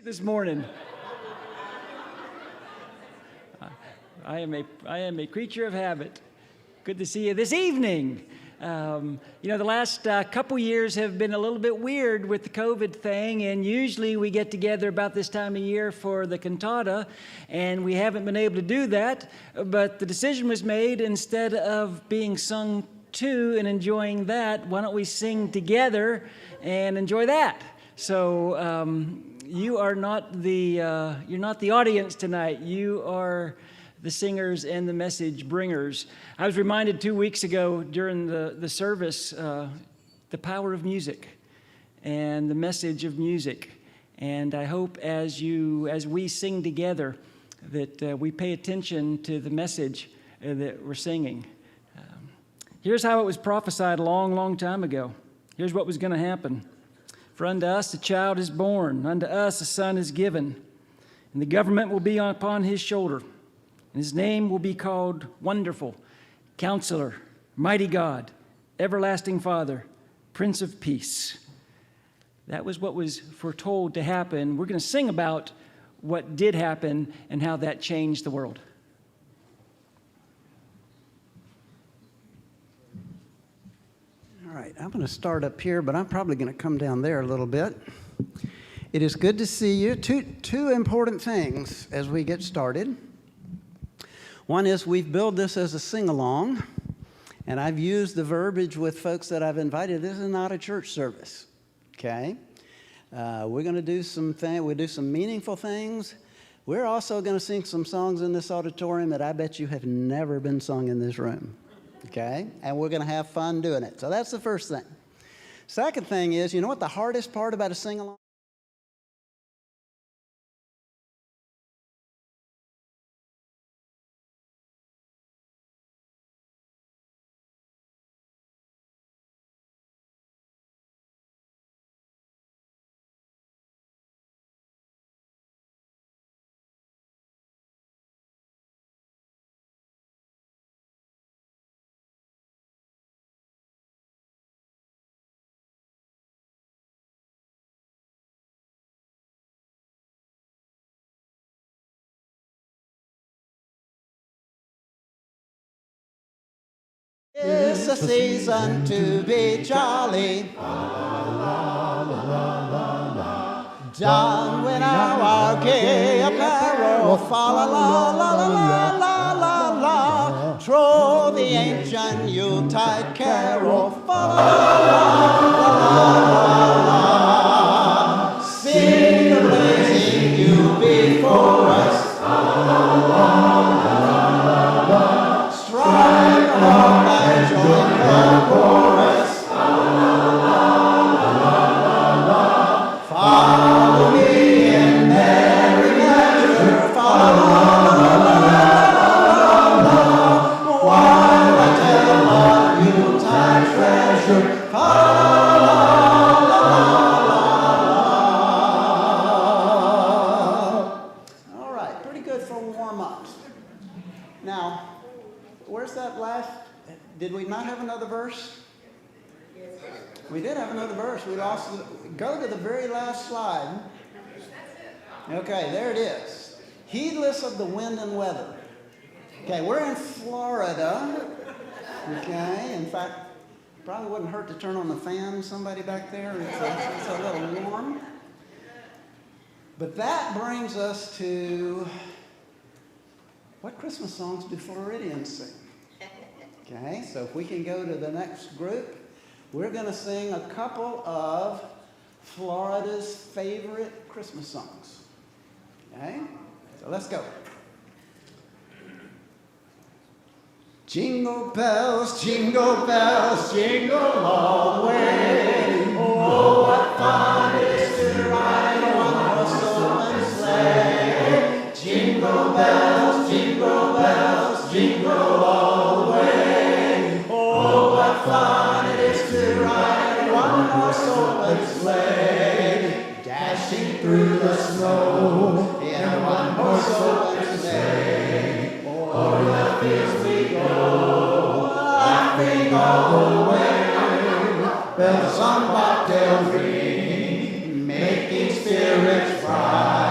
this morning. I am a creature of habit. Good to see you this evening. The last couple years have been a little bit weird with the COVID thing, and usually we get together about this time of year for the cantata, and we haven't been able to do that, but the decision was made, instead of being sung to and enjoying that, why don't we sing together and enjoy that? So you're not the audience tonight. You are the singers and the message bringers. I was reminded 2 weeks ago during the service, the power of music and the message of music. And I hope as we sing together that we pay attention to the message that we're singing. Here's how it was prophesied a long, long time ago. Here's what was going to happen. For unto us a child is born, unto us a son is given, and the government will be upon his shoulder. And his name will be called Wonderful, Counselor, Mighty God, Everlasting Father, Prince of Peace. That was what was foretold to happen. We're going to sing about what did happen and how that changed the world. All right, I'm going to start up here, but I'm probably going to come down there a little bit. It is good to see you. Two important things as we get started. One is we've billed this as a sing-along, and I've used the verbiage with folks that I've invited. This is not a church service, okay? We're going to do some things. We'll do some meaningful things. We're also going to sing some songs in this auditorium that I bet you have never been sung in this room, okay? And we're going to have fun doing it. So that's the first thing. Second thing is, you know what the hardest part about a sing-along? It's a season to be jolly. Don we now our gay apparel. Fa la la la la la la la la. Troll the ancient Yuletide carol. Fa la la la la la. Sing the blazing you before us. Strike up and join the chorus. Follow me in merry measure. Follow while I tell of Yuletide treasure. All right, pretty good for warm-ups. Now, where's that last? Did we not have another verse? We did have another verse. We lost. Go to the very last slide. Okay, there it is. Heedless of the wind and weather. Okay, we're in Florida. Okay, in fact, probably wouldn't hurt to turn on the fan. Somebody back there. It's a little warm. But that brings us to what Christmas songs do Floridians sing? Okay, so if we can go to the next group, we're going to sing a couple of Florida's favorite Christmas songs. Okay, so let's go. Jingle bells, jingle all the way. Oh, what fun it is to ride on a horse and sleigh. Jingle bells, jingle all the way. Oh, what fun it is to ride one horse open sleigh. Dashing through the snow in a one horse open sleigh. O'er the fields we go, laughing all the way. Bells on bobtail ring, making spirits bright.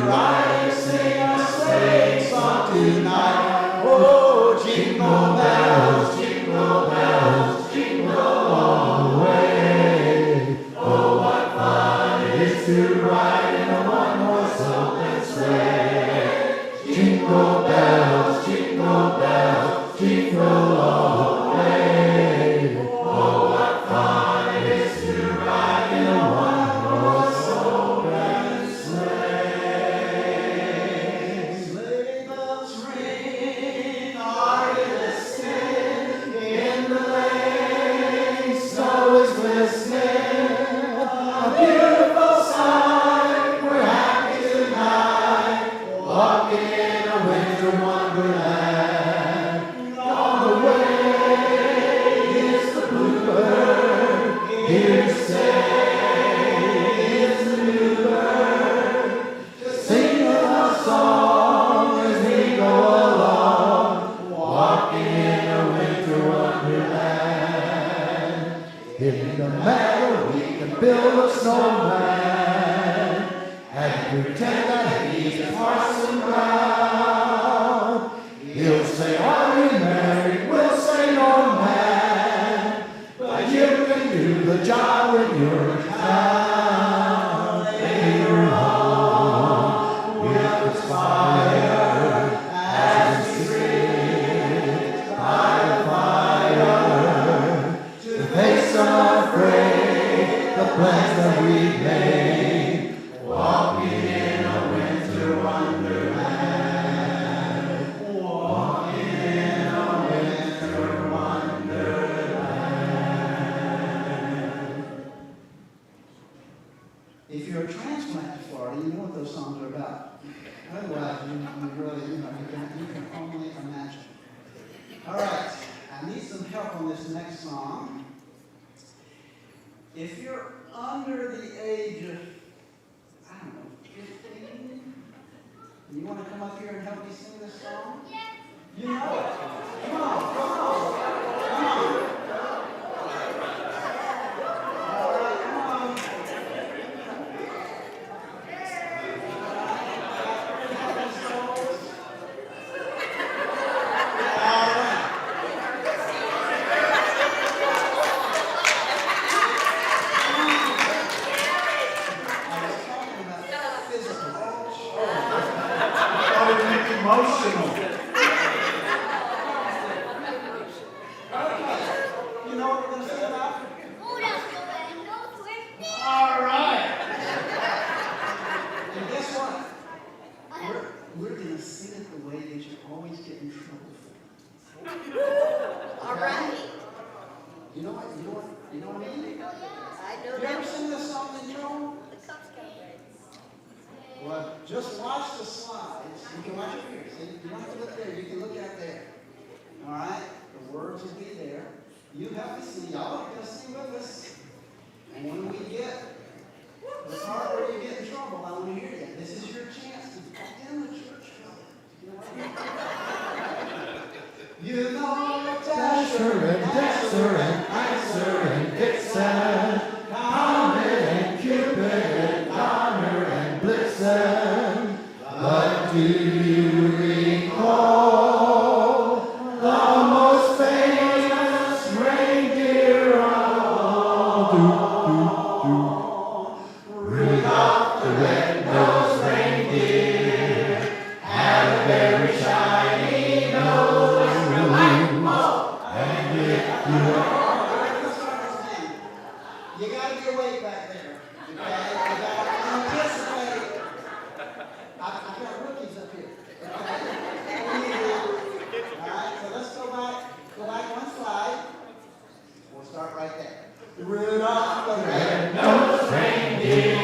ride and sing a sleighing song tonight. Oh, jingle bells, jingle bells, jingle all the way. Oh, what fun it is to ride in a one-horse open sleigh. Jingle bells, jingle bells, jingle all the way. Oh, what fun it is to ride in a one-horse open sleigh. Sleigh bells ring, are you listening? In the lane, snow is glistening. A beautiful sight, we're happy tonight, walking in a winter wonderland. On the way is the bluebird, here to stay is the new bird, singing a song as we go along, walking in a winter wonderland. In the meadow we can build a snowman and pretend that he's Parson Brown. He'll say, are we married? We'll say, no, man. But you can do the job when you're in town. Later on, we'll conspire as we sit by the fire to face unafraid the plans that we made, walking in a winter wonderland. Walking in a winter wonderland. If you're a transplant to Florida, you know what those songs are about. Otherwise, you really, you can only imagine. All right, I need some help on this next song. If you're under the age of, I don't know, 15, and you want to come up here and help me sing this song? You know it. Come on, come on, come on. All right, come on. All right. I was talking about physical. I would make emotional. You know what we're going to sing about? All right. And guess what? We're going to sing it the way that you always get in trouble for. All right. You know what? You know what? You know what I mean? I know You ever that. sing this song in trouble? The Cub Scout. Well, just watch the slides. You can watch it here. See, you don't have to look there. You can look out there. All right? The words will be there. You help me sing. Y'all are going to sing with us. And when we get the part where you get in trouble, I want to hear you. This is your chance to get in the church. You know what I mean? You know Dasher and Dancer and Prancer and Vixen, Comet and Cupid and Donner and Blitzen. But do you recall the most famous reindeer of all? Rudolph the red-nosed reindeer had a very shiny nose. You got to be awake back there. Okay? You got to anticipate. I've got rookies up here. Okay? What do you do? All right, so let's go back one slide. We'll start right there. Rudolph the red-nosed reindeer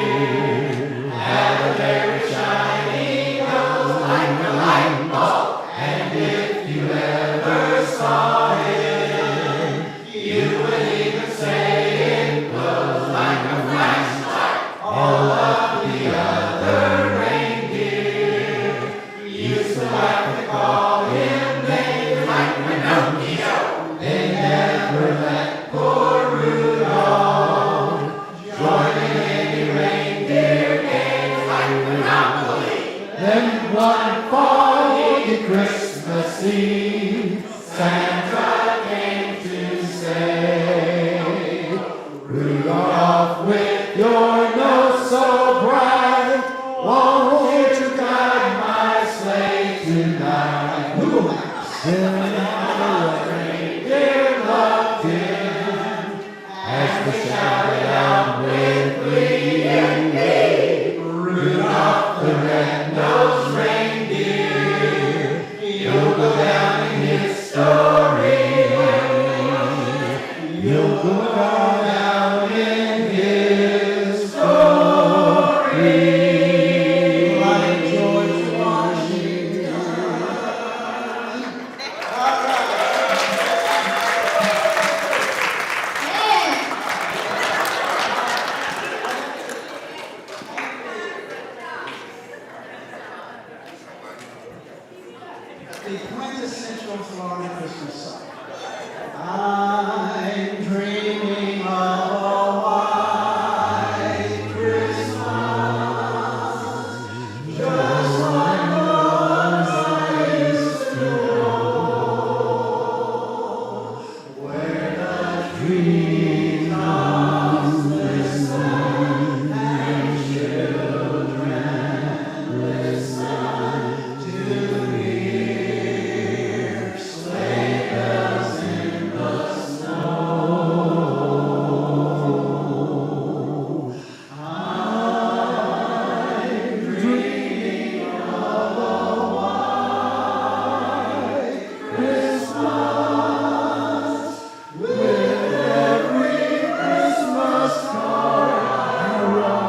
had a very shiny nose like a light bulb. And if you ever saw it, you would even say it glows like a flashlight. All of the other reindeer used to like to call him names like Pinocchio. They never let poor Rudolph join in any reindeer games like Monopoly. Like George Washington. The quintessential Florida Christmas song. I'm dreaming of a white Christmas, just like those I used to know, where the tree tops listen and children listen to hear sleigh bells in the snow. I'm dreaming of a white Christmas with every Christmas card I write.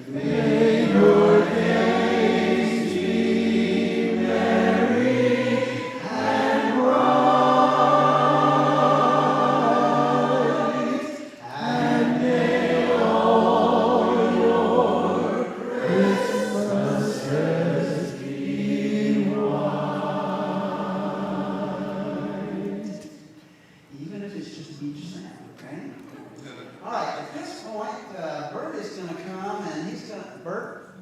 May your days be merry and bright, and may all your Christmases be white. Even if it's just beach sand, okay? All right, at this point, Bert is going to come and he's going to. Bert,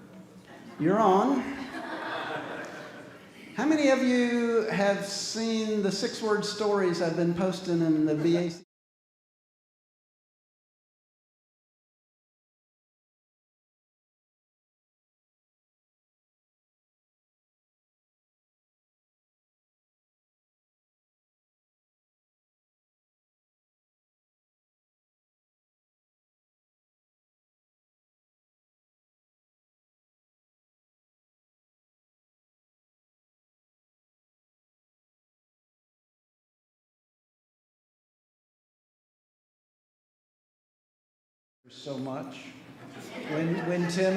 you're on. How many of you have seen the 6-word stories I've been posting in the BAC? So much. When Tim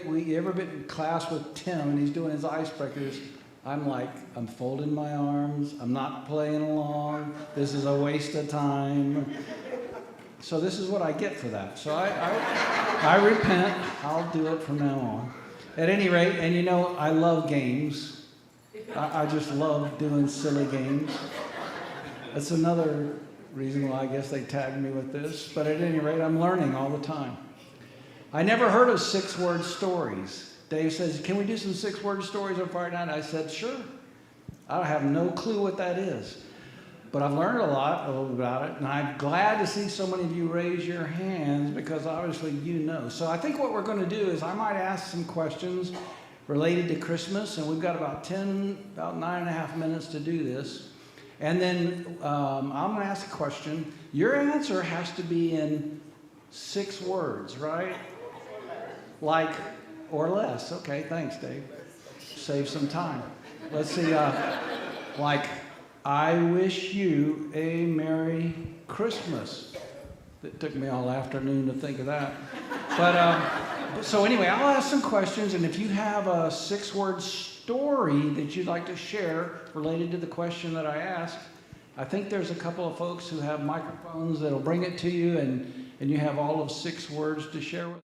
we ever been in class with Tim and he's doing his icebreakers, I'm folding my arms, I'm not playing along, this is a waste of time. So this is what I get for that. So I repent, I'll do it from now on. At any rate, and you know, I love games. I just love doing silly games. That's another reason why I guess they tagged me with this. But at any rate, I'm learning all the time. I never heard of 6-word stories. Dave says, can we do some 6-word stories on Friday night? I said, sure. I have no clue what that is. But I've learned a lot about it, and I'm glad to see so many of you raise your hands because obviously you know. So I think what we're going to do is I might ask some questions related to Christmas, and we've got about 9.5 minutes to do this. And then I'm going to ask a question. Your answer has to be in 6 words, right? Like, or less. Okay, thanks, Dave. Save some time. Let's see, like, I wish you a Merry Christmas. It took me all afternoon to think of that. But, so anyway, I'll ask some questions, and if you have a 6-word story that you'd like to share related to the question that I asked, I think there's a couple of folks who have microphones that'll bring it to you, and you have all of 6 words to share with.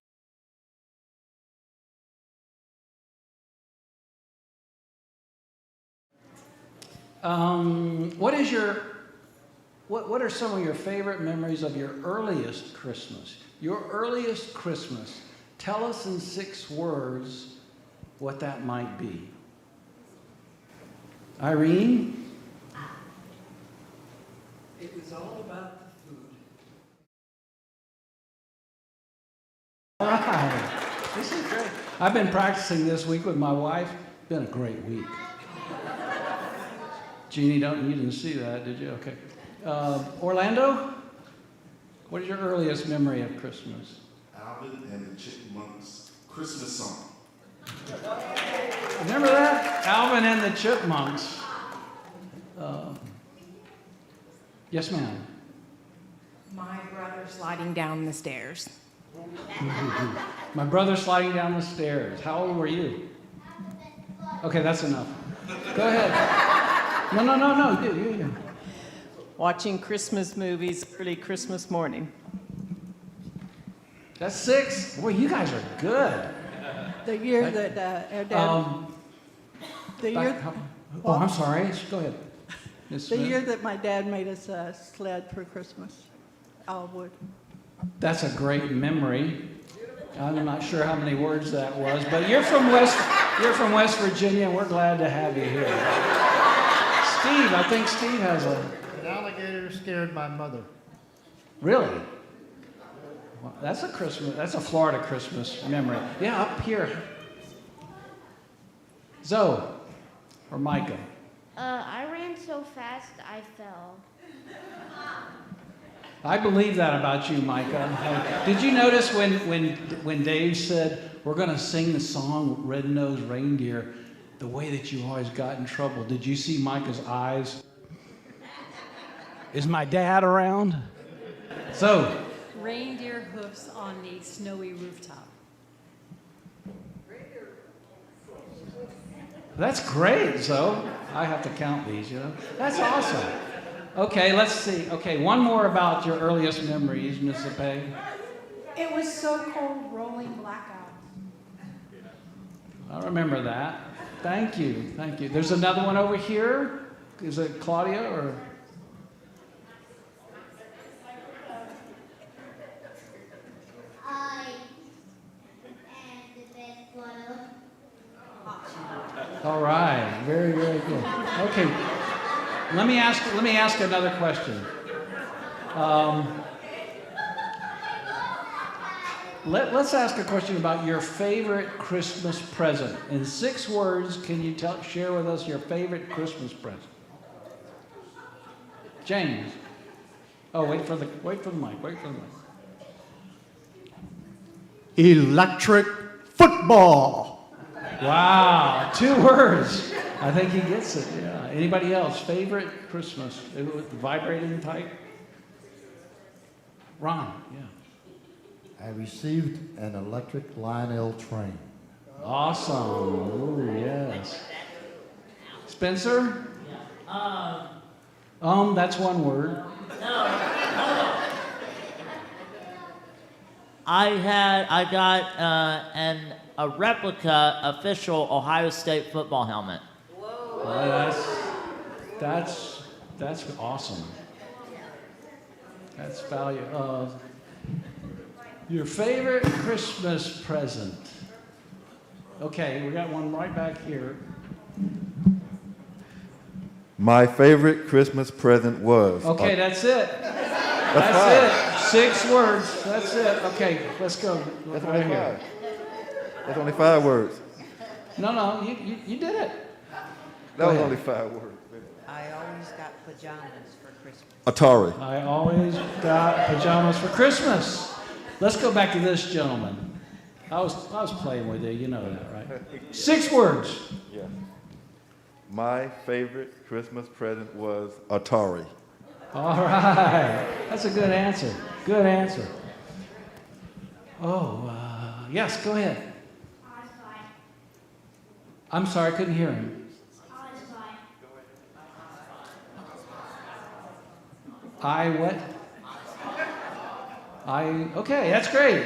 What are some of your favorite memories of your earliest Christmas? Your earliest Christmas. Tell us in 6 words what that might be. Irene? It was all about the food. All right. This is great. I've been practicing this week with my wife. Been a great week. Jeannie, you didn't see that, did you? Okay. Orlando, what is your earliest memory of Christmas? Alvin and the Chipmunks Christmas song. Remember that? Alvin and the Chipmunks. Yes, ma'am. My brother sliding down the stairs. My brother sliding down the stairs. How old were you? Okay, that's enough. Go ahead. No. You. Watching Christmas movies early Christmas morning. That's 6. Boy, you guys are good. The year that our dad, the year, I'm sorry. Go ahead. Ms. the Smith. year that my dad made us a sled for Christmas, all wood. That's a great memory. I'm not sure how many words that was, but you're from West Virginia, and we're glad to have you here. Steve, I think Steve has a... An alligator scared my mother. Really? Well, that's a Florida Christmas memory. Yeah, up here. Zoe or Micah? I ran so fast I fell. I believe that about you, Micah. Did you notice when Dave said, we're going to sing the song Red-Nosed Reindeer, the way that you always got in trouble? Did you see Micah's eyes? Is my dad around? So, Reindeer hoofs on the snowy rooftop. that's great, Zoe. I have to count these, you know. That's awesome. Okay, let's see. Okay, one more about your earliest memories, Miss Lepay. It was so cold, rolling blackout. I remember that. Thank you. There's another one over here. Is it Claudia or? I am the best one. All right. Very, very good. Okay. Let me ask another question. Let's ask a question about your favorite Christmas present. In 6 words, can you share with us your favorite Christmas present? James. Oh, wait for the mic. Electric football. Wow, 2 words. I think he gets it. Yeah. Anybody else? Favorite Christmas? Vibrating type? Ron, yeah. I received an electric Lionel train. Awesome. Ooh, yes. Spencer? That's 1 word. I got a replica official Ohio State football helmet. Well, that's awesome. That's value. Your favorite Christmas present? Okay, we got one right back here. My favorite Christmas present was. Okay, that's it. That's it. 6 words. That's it. Okay, let's go. That's Right only here. 5. That's only 5 words. No, you did it. That was only 5 words. I always got pajamas for Christmas. Atari. I always got pajamas for Christmas. Let's go back to this gentleman. I was playing with you. You know that, right? 6 words. Yeah. My favorite Christmas present was Atari. All right. That's a good answer. Good answer. Oh, yes, go ahead. I'm sorry, I couldn't hear him. Okay, that's great.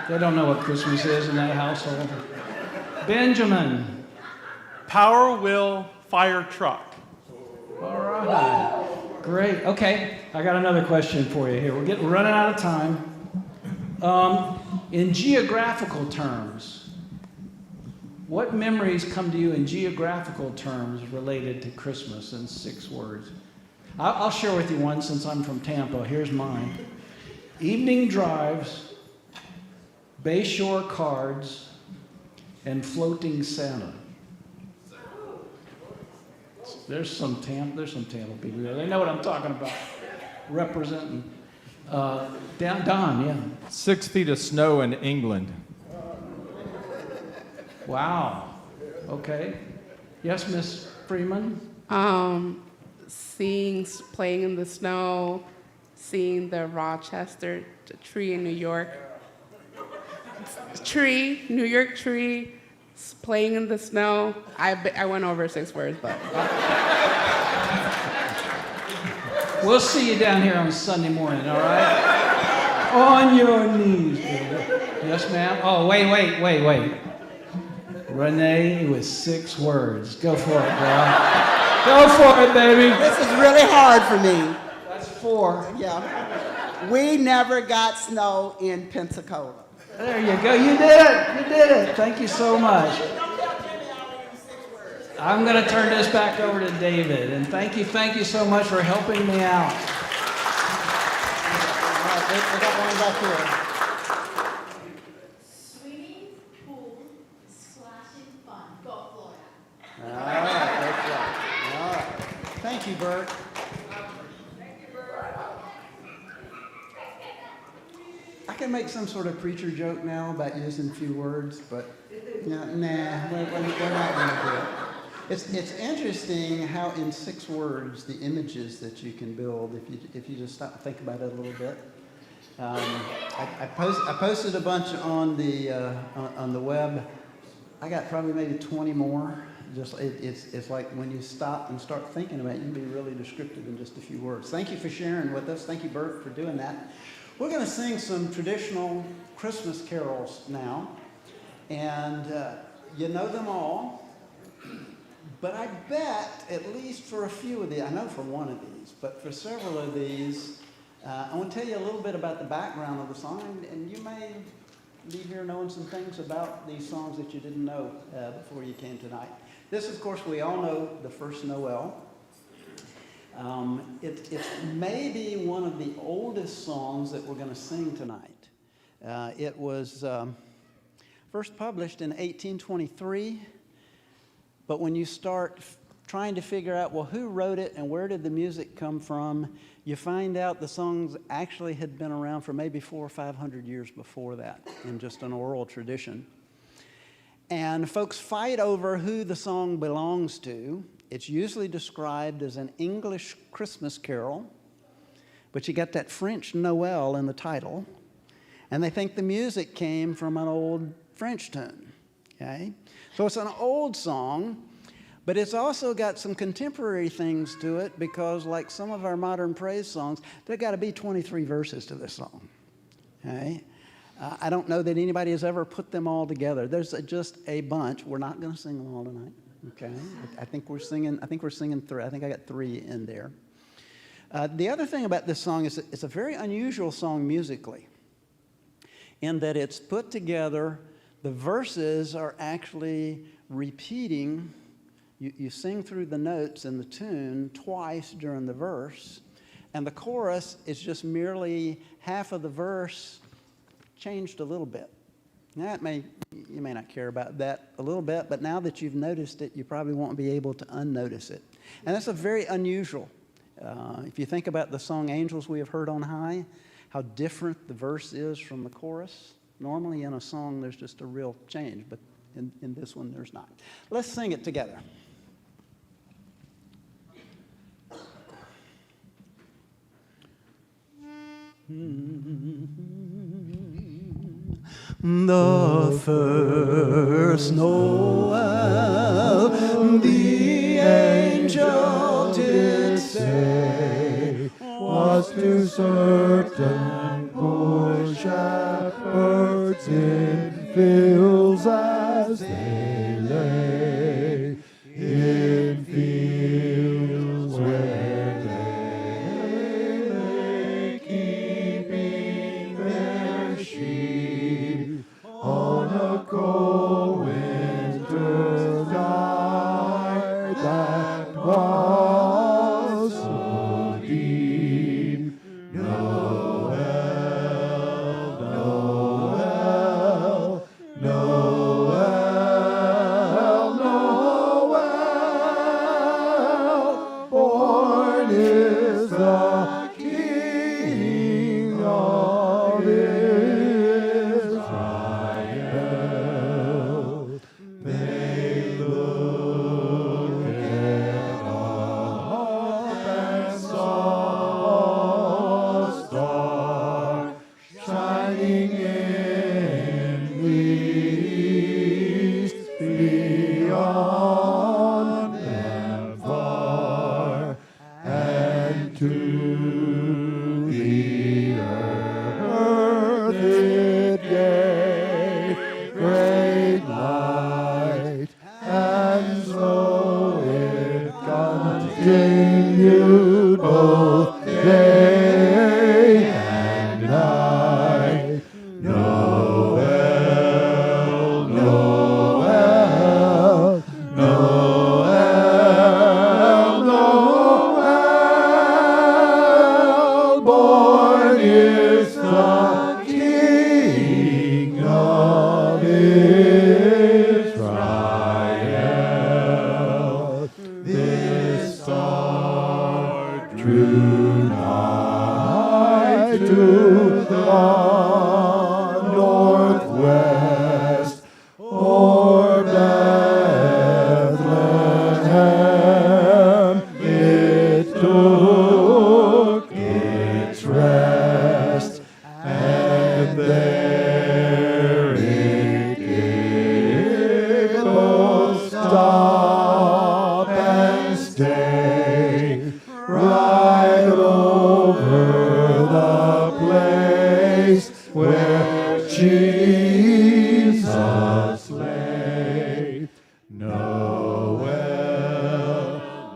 They don't know what Christmas is in that household. Benjamin. Power Wheel Fire Truck. All right. Great. Okay, I got another question for you here. We're running out of time. In geographical terms, what memories come to you in geographical terms related to Christmas in 6 words? I'll share with you one since I'm from Tampa. Here's mine. Evening drives, Bayshore cards, and floating Santa. There's some Tampa people there. They know what I'm talking about. Representing. Don, yeah. 6 feet of snow in England. Wow. Okay. Yes, Miss Freeman? Playing in the snow, seeing the Rochester tree in New York. New York tree, playing in the snow. I went over 6 words, but. We'll see you down here on Sunday morning, all right? On your knees. Yes, ma'am? Oh, wait. Renee with 6 words. Go for it, girl. Go for it, baby. This is really hard for me. That's 4. Yeah. We never got snow in Pensacola. There you go. You did it. Thank you so much. I'm going to turn this back over to David. And thank you so much for helping me out. All right, we got one back here. Swimming pool, splashing fun. Go Florida. All right, that's right. All right. Thank you, Bert. I can make some sort of preacher joke now about using a few words, but we're not going to do it. It's interesting how in 6 words the images that you can build if you just stop and think about it a little bit. I posted a bunch on the web. I got probably maybe 20 more. It's like when you stop and start thinking about it, you can be really descriptive in just a few words. Thank you for sharing with us. Thank you, Bert, for doing that. We're going to sing some traditional Christmas carols now, and you know them all. But I bet, at least for a few of these, I know for one of these, but for several of these, I want to tell you a little bit about the background of the song, and you may leave here knowing some things about these songs that you didn't know before you came tonight. This, of course, we all know the first Noel. It's maybe one of the oldest songs that we're going to sing tonight. It was first published in 1823. But when you start trying to figure out, well, who wrote it and where did the music come from, you find out the songs actually had been around for maybe 400 or 500 years before that in just an oral tradition. And folks fight over who the song belongs to. It's usually described as an English Christmas carol, but you got that French Noel in the title. And they think the music came from an old French tune. Okay? So it's an old song, but it's also got some contemporary things to it because, like some of our modern praise songs, there got to be 23 verses to this song. Okay? I don't know that anybody has ever put them all together. There's just a bunch. We're not going to sing them all tonight. Okay? I think we're singing 3. I think I got 3 in there. The other thing about this song is it's a very unusual song musically, in that it's put together. The verses are actually repeating. You sing through the notes in the tune twice during the verse, and the chorus is just merely half of the verse changed a little bit. Now, you may not care about that a little bit, but now that you've noticed it, you probably won't be able to unnotice it. And that's a very unusual. If you think about the song Angels We Have Heard on High, how different the verse is from the chorus. Normally in a song, there's just a real change, but in this one, there's not. Let's sing it together. The first Noel, the angel did say, was to certain poor shepherds in fields as they lay, in fields where they lay, keeping their sheep on a cold winter's night that was so deep. Noel, Noel, Noel, Noel, to the earth it gave great light, and so it continued both day and night. Noel, Noel, Noel, Noel, born is the King of Israel. This star drew nigh to the northwest, o'er Bethlehem it took its rest, and there it did both stop and stay, right over the place where Jesus lay. Noel,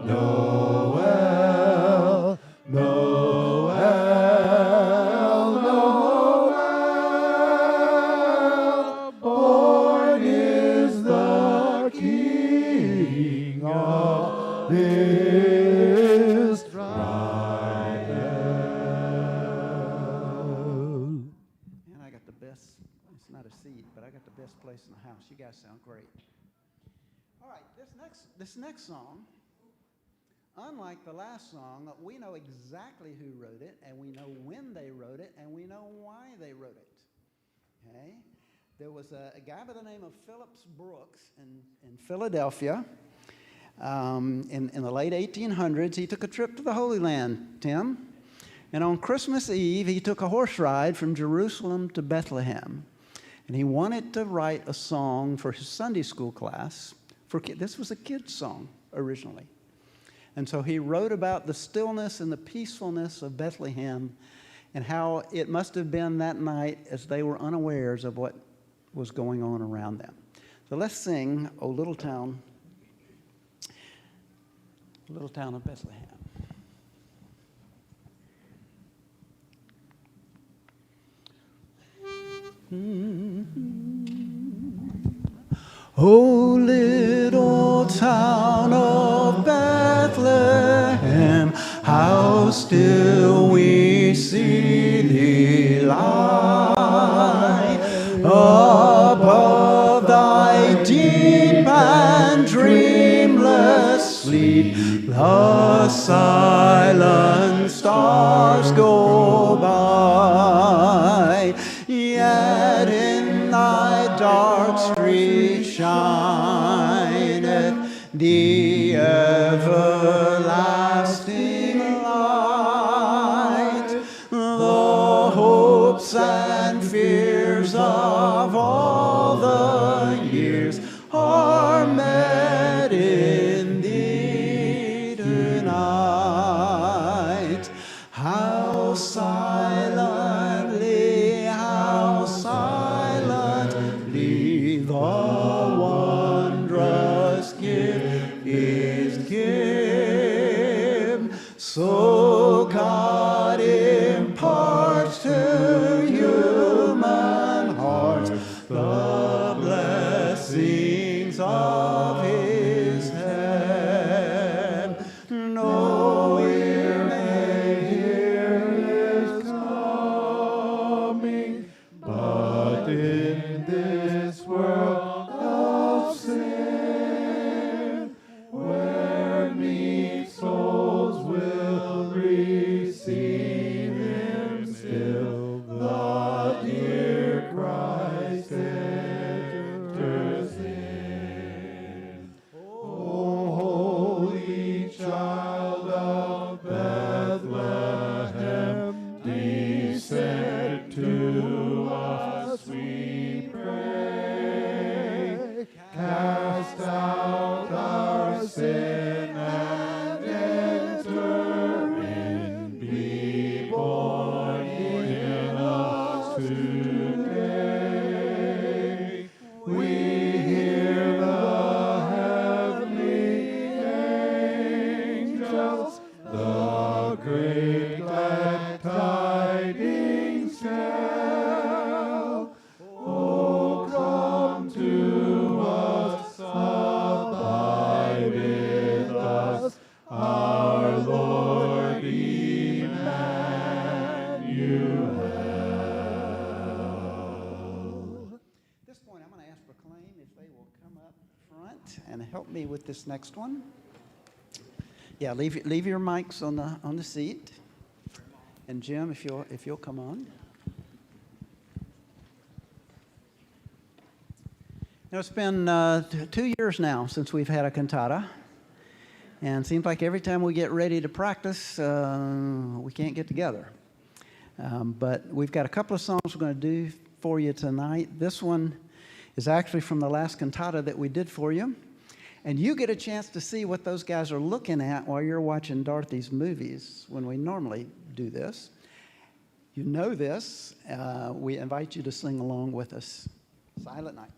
Noel, Noel, Noel, born is the King of Israel. And I got the best, it's not a seat, but I got the best place in the house. You guys sound great. All right, this next song, unlike the last song, we know exactly who wrote it, and we know when they wrote it, and we know why they wrote it. Okay? There was a guy by the name of Phillips Brooks in Philadelphia in the late 1800s. He took a trip to the Holy Land, Tim. And on Christmas Eve, he took a horse ride from Jerusalem to Bethlehem. And he wanted to write a song for his Sunday school class. This was a kid's song originally. And so he wrote about the stillness and the peacefulness of Bethlehem and how it must have been that night as they were unawares of what was going on around them. So let's sing, O Little Town of Bethlehem. O little town of Bethlehem, how still we see thee lie above thy deep and dreamless sleep. The silent stars go by, yet in thy dark street shineth the everlasting light. The hopes and fears of all the years are met in thee tonight. How silently the wondrous gift is given. So God imparts to human hearts the blessings of his hand. No ear may hear his coming, but in this world of sin, where help me with this next one. Yeah, leave your mics on the seat. And Jim, if you'll come on. It's been 2 years now since we've had a cantata. And it seems like every time we get ready to practice, we can't get together. But we've got a couple of songs we're going to do for you tonight. This one is actually from the last cantata that we did for you. And you get a chance to see what those guys are looking at while you're watching Dorothy's movies when we normally do this. You know this. We invite you to sing along with us. Silent Night.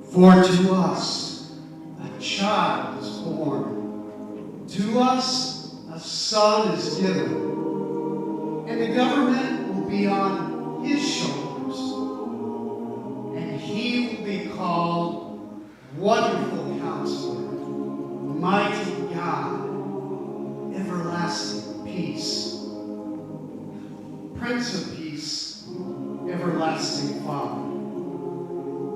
For to us a child is born, to us a son is given, and the government will be on his shoulders, and he will be called Wonderful Counselor, Mighty God, Everlasting Peace, Prince of Peace, Everlasting Father.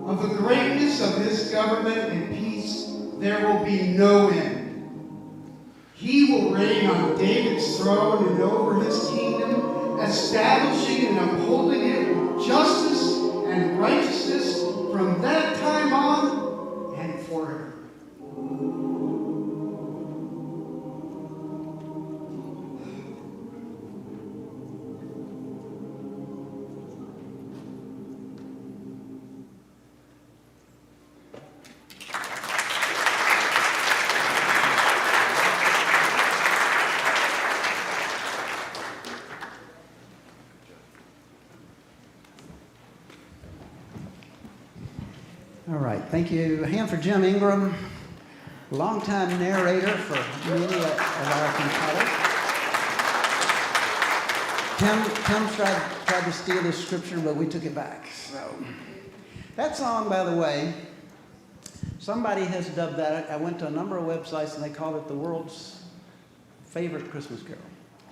Of the greatness of his government and peace, there will be no end. He will reign on David's throne and over his kingdom, establishing and upholding it with justice and righteousness from that time on and forever. Thank you. A hand for Jim Ingram, longtime narrator for many of our compilers. Tim tried to steal this scripture, but we took it back. So that song, by the way, somebody has dubbed that. I went to a number of websites and they called it the world's favorite Christmas carol.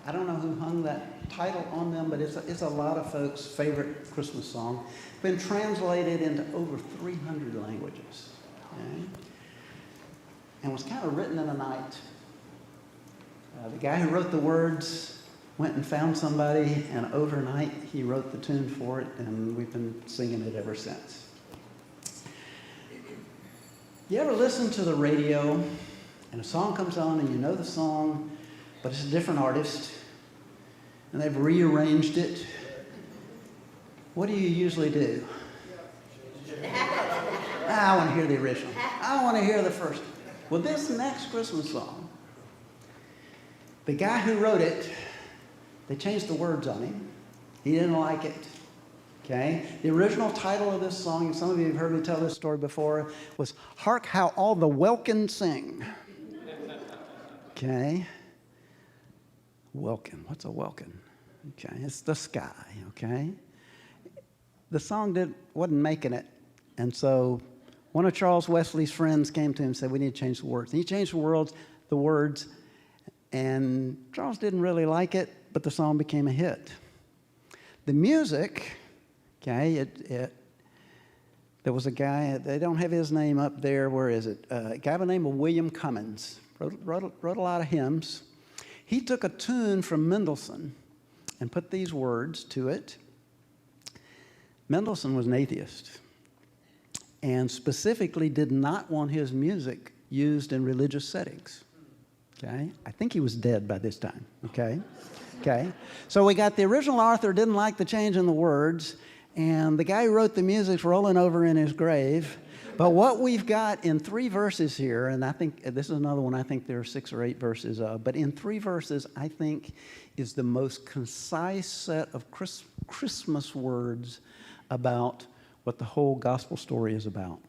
I don't know who hung that title on them, but it's a lot of folks' favorite Christmas song. It's been translated into over 300 languages. Okay? And was kind of written in a night. The guy who wrote the words went and found somebody, and overnight he wrote the tune for it, and we've been singing it ever since. You ever listen to the radio and a song comes on and you know the song, but it's a different artist and they've rearranged it? What do you usually do? I want to hear the original. I want to hear the first. Well, this next Christmas song, the guy who wrote it, they changed the words on him. He didn't like it. Okay? The original title of this song, and some of you have heard me tell this story before, was Hark How All the Welkin Sing. Okay? Welkin. What's a welkin? Okay, it's the sky, okay? The song wasn't making it, and so one of Charles Wesley's friends came to him and said, we need to change the words. And he changed the words, and Charles didn't really like it, but the song became a hit. The music, okay, there was a guy, they don't have his name up there, where is it? A guy by the name of William Cummins, wrote a lot of hymns. He took a tune from Mendelssohn and put these words to it. Mendelssohn was an atheist and specifically did not want his music used in religious settings. Okay? I think he was dead by this time. Okay? Okay? So we got the original author didn't like the change in the words, and the guy who wrote the music's rolling over in his grave. But what we've got in 3 verses here, and I think this is another one I think there are 6 or 8 verses of, but in 3 verses I think is the most concise set of Christmas words about what the whole gospel story is about.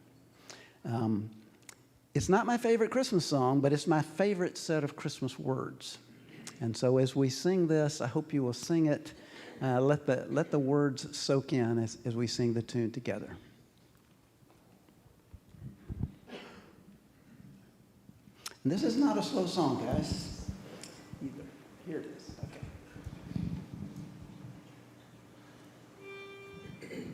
It's not my favorite Christmas song, but it's my favorite set of Christmas words. And so as we sing this, I hope you will sing it. Let the words soak in as we sing the tune together. And this is not a slow song, guys. Either. Here it is. Okay.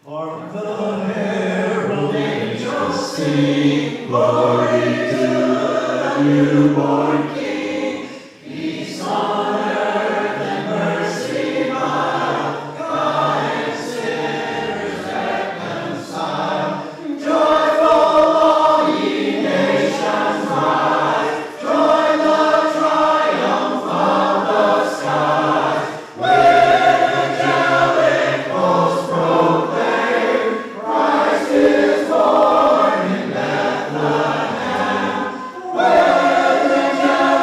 Hark the herald angels sing, glory to the newborn King. Peace on earth and mercy mild, God and sinners reconciled. Joyful all ye nations rise, join the triumph of the skies. With angelic hosts proclaim, Christ is born in Bethlehem. With angelic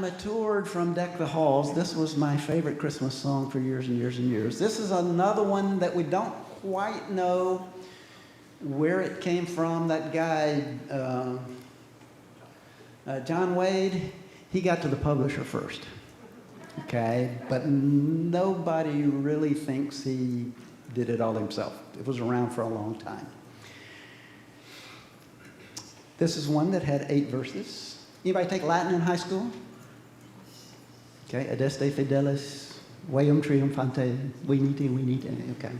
matured from Deck the Halls, this was my favorite Christmas song for years and years and years. This is another one that we don't quite know where it came from. That guy, John Wade, he got to the publisher first. Okay, but nobody really thinks he did it all himself. It was around for a long time. This is one that had 8 verses. Anybody take Latin in high school? Okay, Adeste Fidelis, Veum Triumphante, Venite, okay.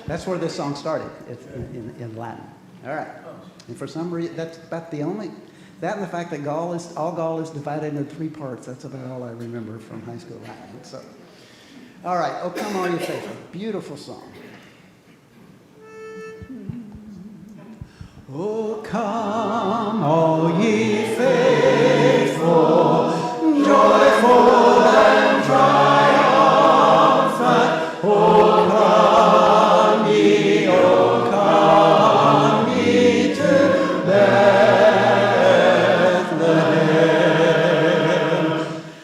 That's where this song started, it's in Latin. All right, and for some reason, that's about the only, that and the fact that all Gaul is divided into 3 parts, that's about all I remember from high school Latin. So, all right, Oh Come All Ye Faithful, beautiful song. Oh, come, all ye faithful, joyful and triumphant. Oh, come ye to Bethlehem.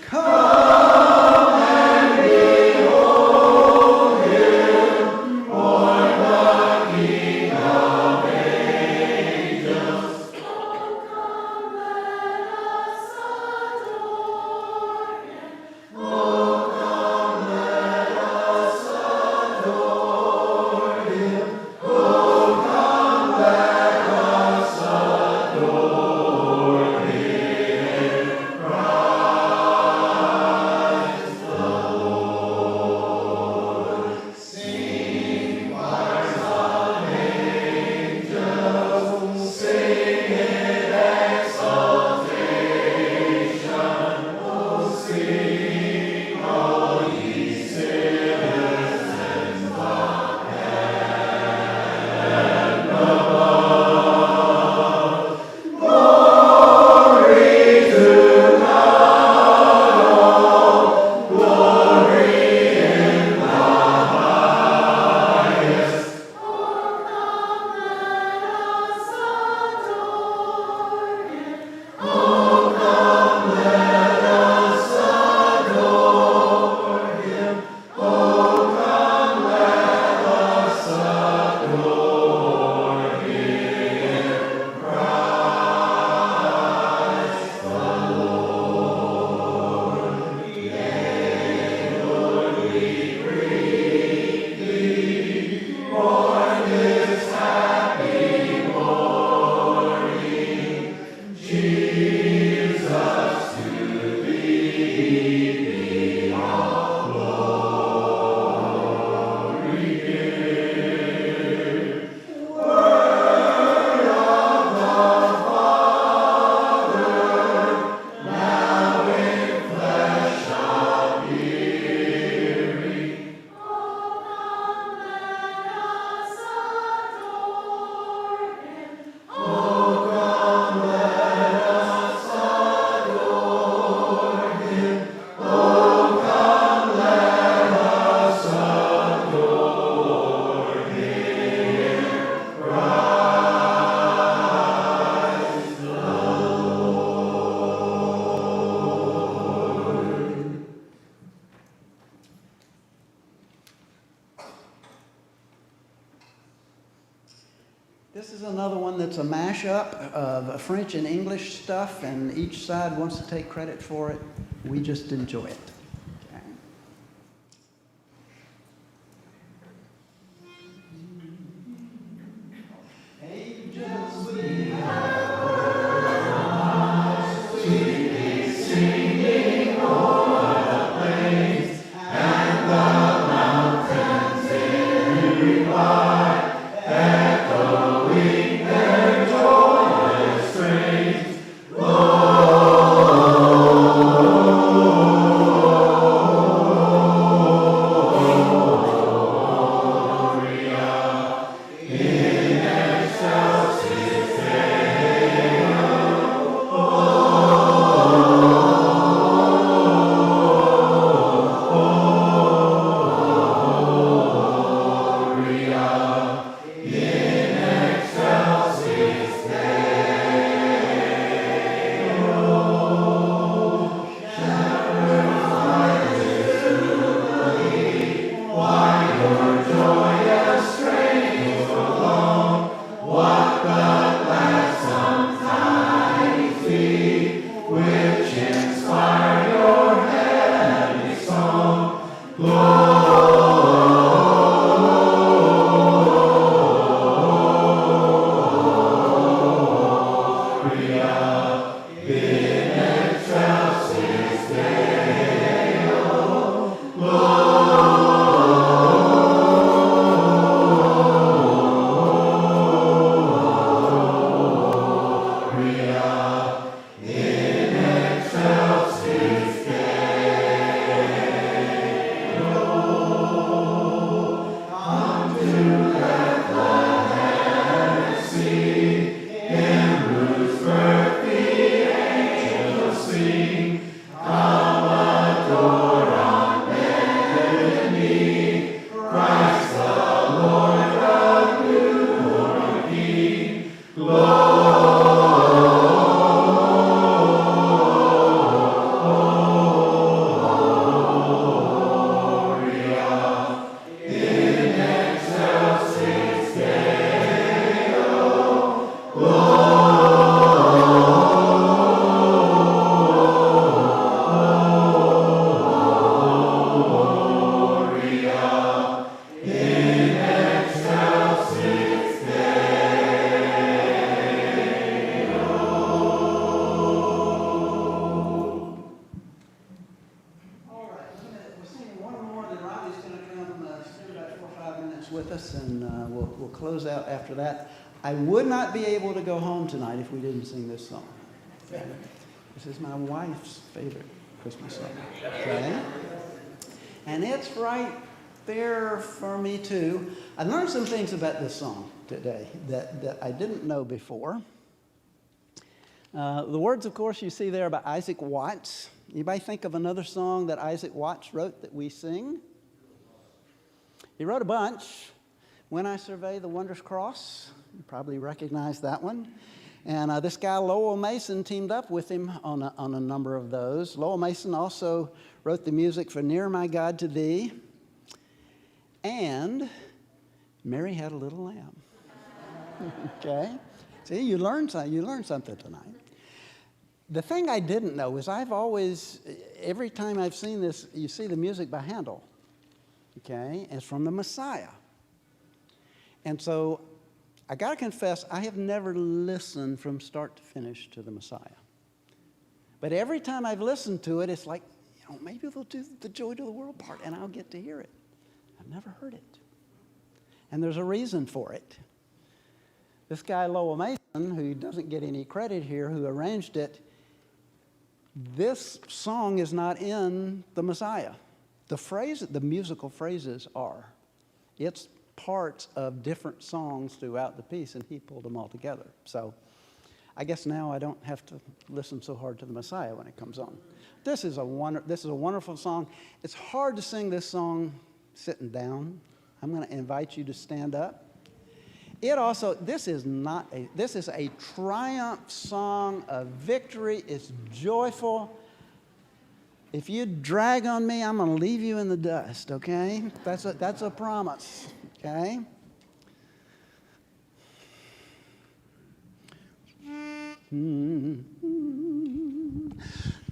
Come and behold him, born the King of angels. This is another one that's a mashup of French and English stuff, and each side wants to take credit for it. We just enjoy it. after that. I would not be able to go home tonight if we didn't sing this song. Okay? This is my wife's favorite Christmas song. Okay? And it's right there for me too. I learned some things about this song today that I didn't know before. The words, of course, you see there by Isaac Watts. Anybody think of another song that Isaac Watts wrote that we sing? He wrote a bunch. When I Survey the Wondrous Cross. You probably recognize that one. And this guy, Lowell Mason, teamed up with him on a number of those. Lowell Mason also wrote the music for Near My God to Thee and Mary Had a Little Lamb. Okay? See, you learned something tonight. The thing I didn't know is I've always, every time I've seen this, you see the music by Handel. Okay? It's from the Messiah. And so I got to confess, I have never listened from start to finish to the Messiah. But every time I've listened to it, it's like, maybe they'll do the Joy to the World part and I'll get to hear it. I've never heard it. And there's a reason for it. This guy, Lowell Mason, who doesn't get any credit here, who arranged it, this song is not in the Messiah. The musical phrases are. It's parts of different songs throughout the piece, and he pulled them all together. So I guess now I don't have to listen so hard to the Messiah when it comes on. This is a wonderful song. It's hard to sing this song sitting down. I'm going to invite you to stand up. This is a triumph song of victory. It's joyful. If you drag on me, I'm going to leave you in the dust, okay? That's a promise, okay?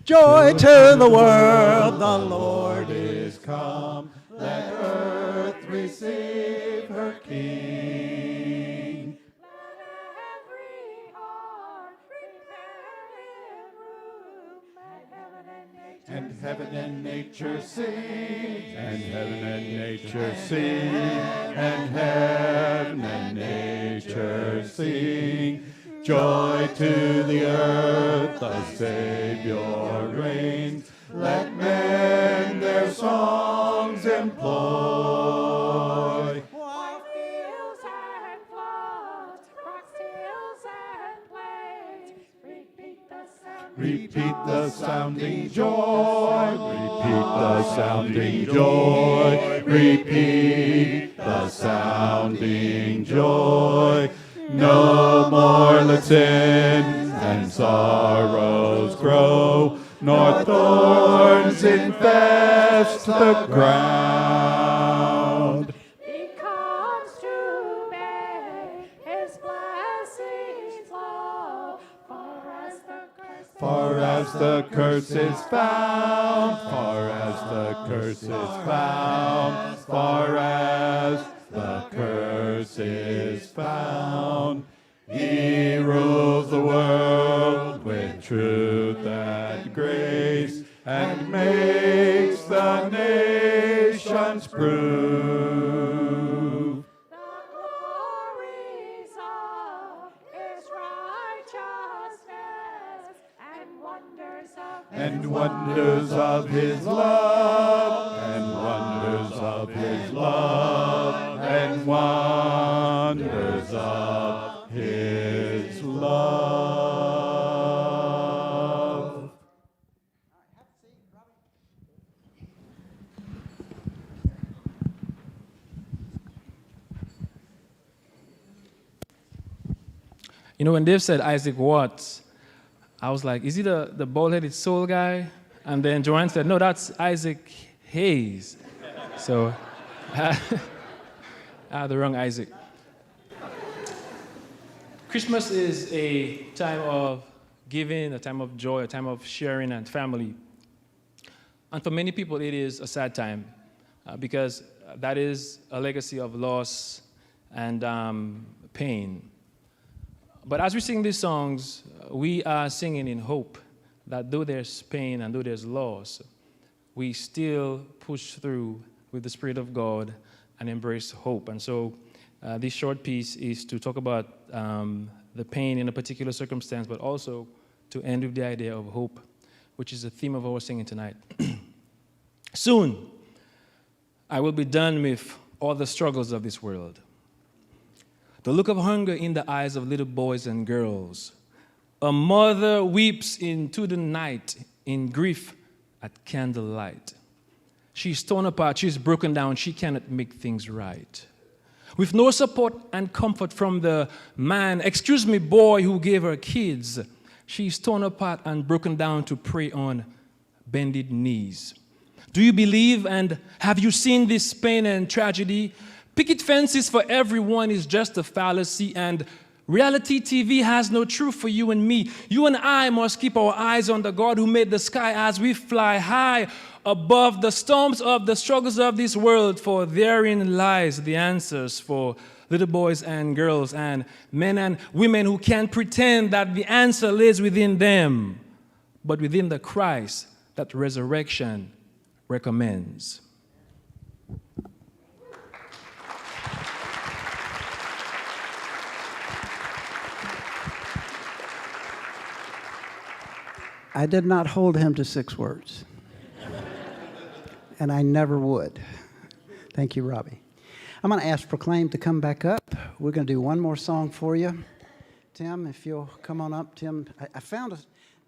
Joy to the world, the Lord is come. Let earth receive her King. And heaven and nature sing, and heaven and nature sing, and heaven and nature sing. Joy to the earth, the Savior reigns. Let men their songs employ. White fields and floods, rock hills and plains, Repeat the sounding joy, repeat the sounding joy, repeat the sounding joy. No more let sin and sorrows grow, nor thorns infest the ground. Because to me his blessings flow, Far as the curse is found, far as the curse is found, far as the curse is found. He rules the world with truth and grace, and makes the nations prove. the glories of his righteousness, and wonders of his love, and wonders of his love, and wonders of his love. You know, when Dave said Isaac Watts, I was like, is he the bald-headed soul guy? And then Joanne said, no, that's Isaac Hayes. So I had the wrong Isaac. Christmas is a time of giving, a time of joy, a time of sharing and family. And for many people, it is a sad time because that is a legacy of loss and pain. But as we sing these songs, we are singing in hope that though there's pain and though there's loss, we still push through with the Spirit of God and embrace hope. And so This short piece is to talk about the pain in a particular circumstance, but also to end with the idea of hope, which is the theme of our singing tonight. Soon, I will be done with all the struggles of this world. The look of hunger in the eyes of little boys and girls. A mother weeps into the night in grief at candlelight. She's torn apart, she's broken down, she cannot make things right. With no support and comfort from the man, excuse me, boy who gave her kids, she's torn apart and broken down to pray on bended knees. Do you believe and have you seen this pain and tragedy? Picket fences for everyone is just a fallacy, and reality TV has no truth for you and me. You and I must keep our eyes on the God who made the sky as we fly high above the storms of the struggles of this world, for therein lies the answers for little boys and girls and men and women who can't pretend that the answer lies within them, but within the Christ that resurrection recommends. I did not hold him to 6 words. And I never would. Thank you, Robbie. I'm going to ask Proclaim to come back up. We're going to do one more song for you. Tim, if you'll come on up. Tim, I found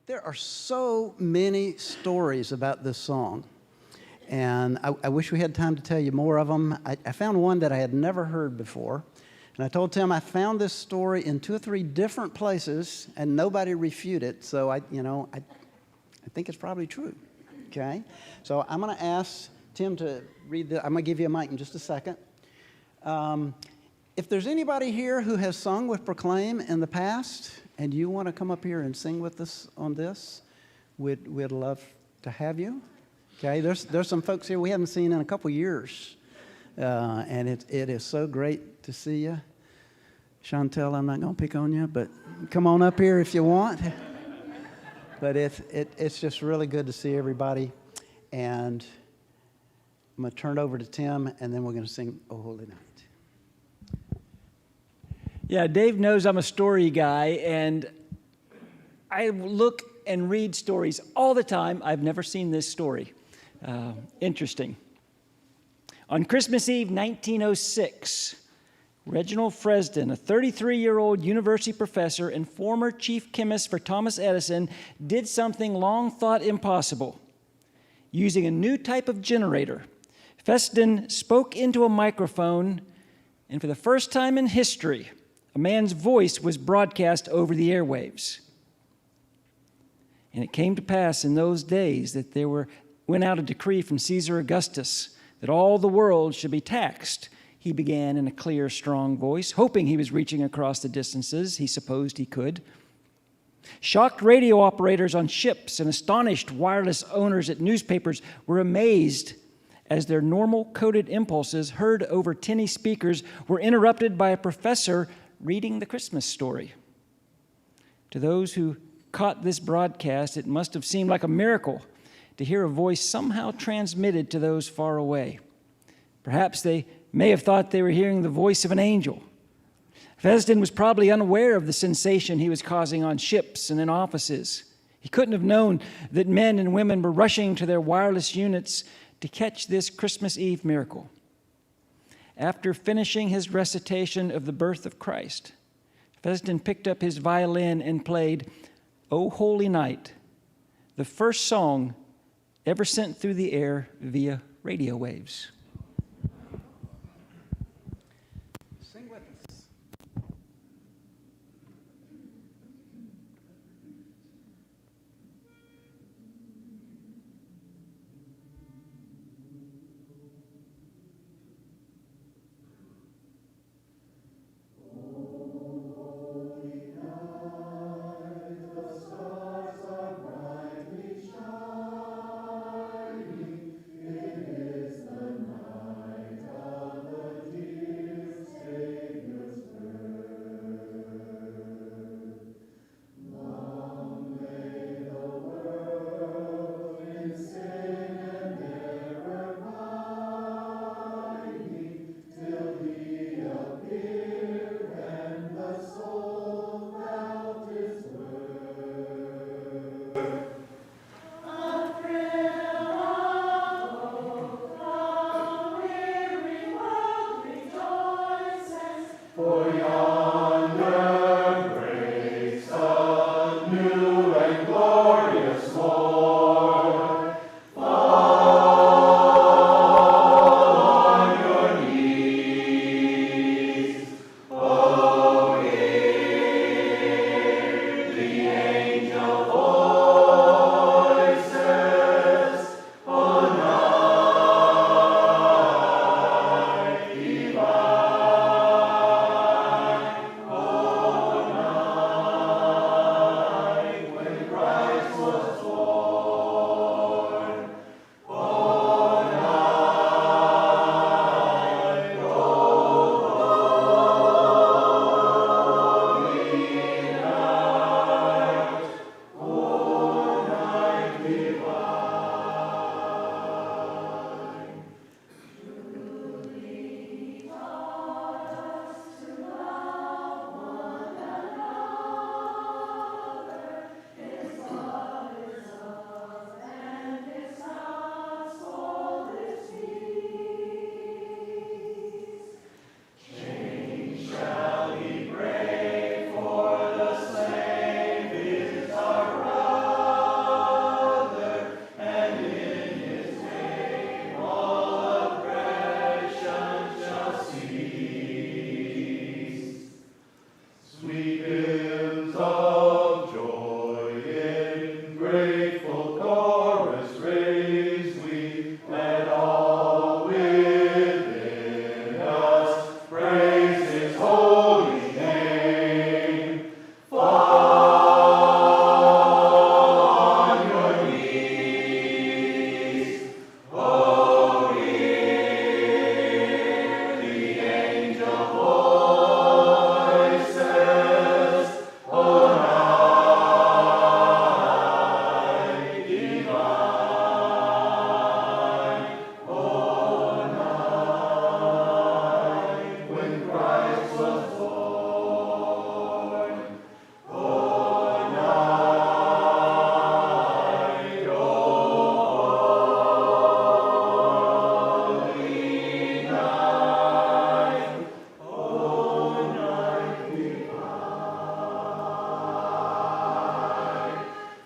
there are so many stories about this song. And I wish we had time to tell you more of them. I found one that I had never heard before. And I told Tim I found this story in 2 or 3 different places, and nobody refuted it. So I think it's probably true. Okay? So I'm going to ask Tim to read I'm going to give you a mic in just a second. If there's anybody here who has sung with Proclaim in the past, and you want to come up here and sing with us on this, we'd love to have you. Okay? There's some folks here we haven't seen in a couple years. And it is so great to see you. Chantel, I'm not going to pick on you, but come on up here if you want. But it's just really good to see everybody. And I'm going to turn it over to Tim, and then we're going to sing O Holy Night. Yeah, Dave knows I'm a story guy, and I look and read stories all the time. I've never seen this story. Interesting. On Christmas Eve, 1906, Reginald Fresden, a 33-year-old university professor and former chief chemist for Thomas Edison, did something long thought impossible. Using a new type of generator, Fresden spoke into a microphone, and for the first time in history, a man's voice was broadcast over the airwaves. And it came to pass in those days that went out a decree from Caesar Augustus that all the world should be taxed. He began in a clear, strong voice, hoping he was reaching across the distances he supposed he could. Shocked radio operators on ships and astonished wireless owners at newspapers were amazed as their normal coded impulses heard over tinny speakers were interrupted by a professor reading the Christmas story. To those who caught this broadcast, it must have seemed like a miracle to hear a voice somehow transmitted to those far away. Perhaps they may have thought they were hearing the voice of an angel. Fresden was probably unaware of the sensation he was causing on ships and in offices. He couldn't have known that men and women were rushing to their wireless units to catch this Christmas Eve miracle. After finishing his recitation of the birth of Christ, Fresden picked up his violin and played O Holy Night, the first song ever sent through the air via radio waves. Sing with us. The sweet hymns of joy in grateful chorus raise we, let all within us praise his holy name. Fall on your knees, oh, hear the angel voices, O night divine, O night when Christ was born, O night, O holy night, O night divine.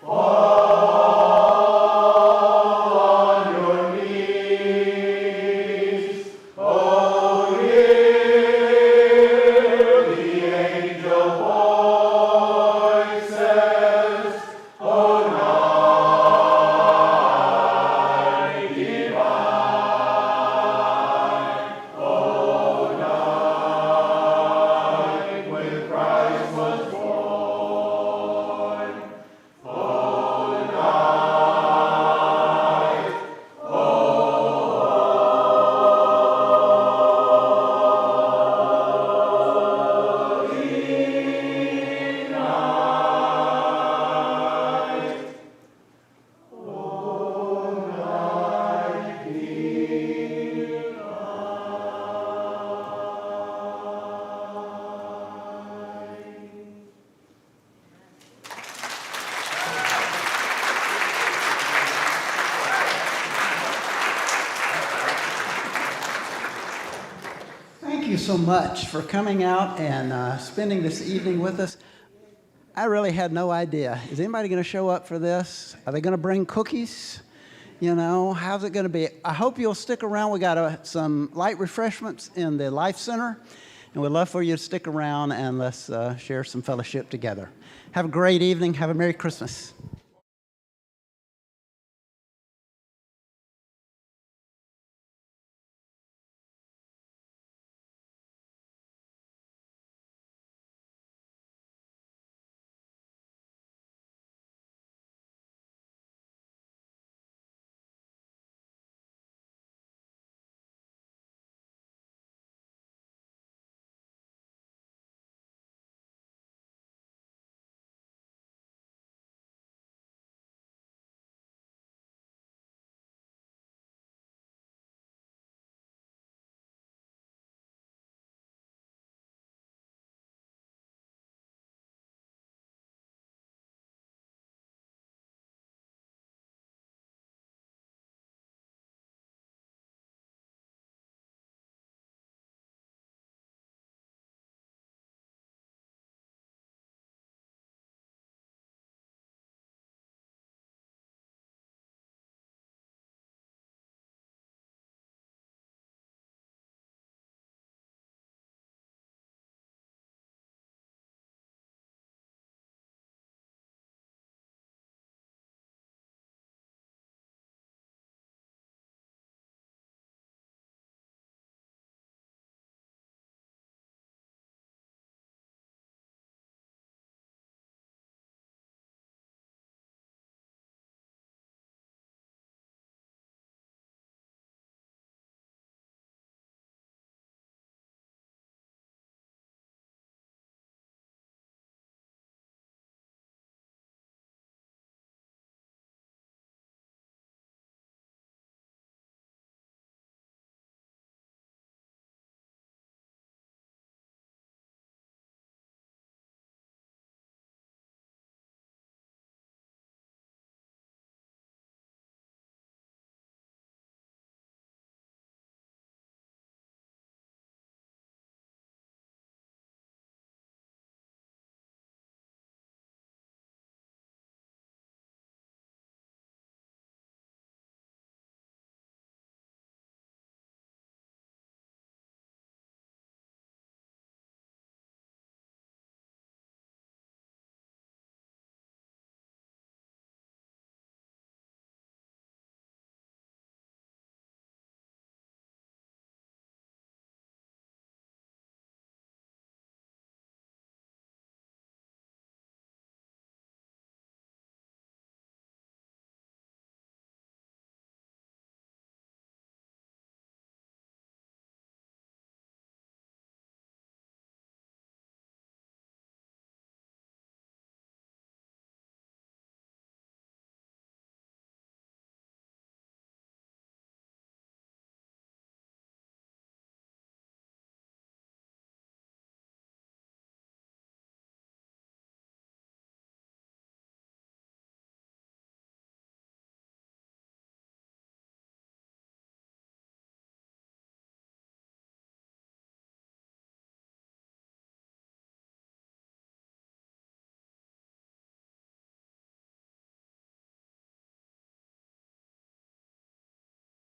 Fall on your knees, oh, hear the angel voices, O night divine, O night when Christ was born, O night, O holy night, O night divine. Thank you so much for coming out and spending this evening with us. I really had no idea. Is anybody going to show up for this? Are they going to bring cookies? You know, how's it going to be? I hope you'll stick around. We got some light refreshments in the Life Center, and we'd love for you to stick around and let's share some fellowship together. Have a great evening. Have a Merry Christmas.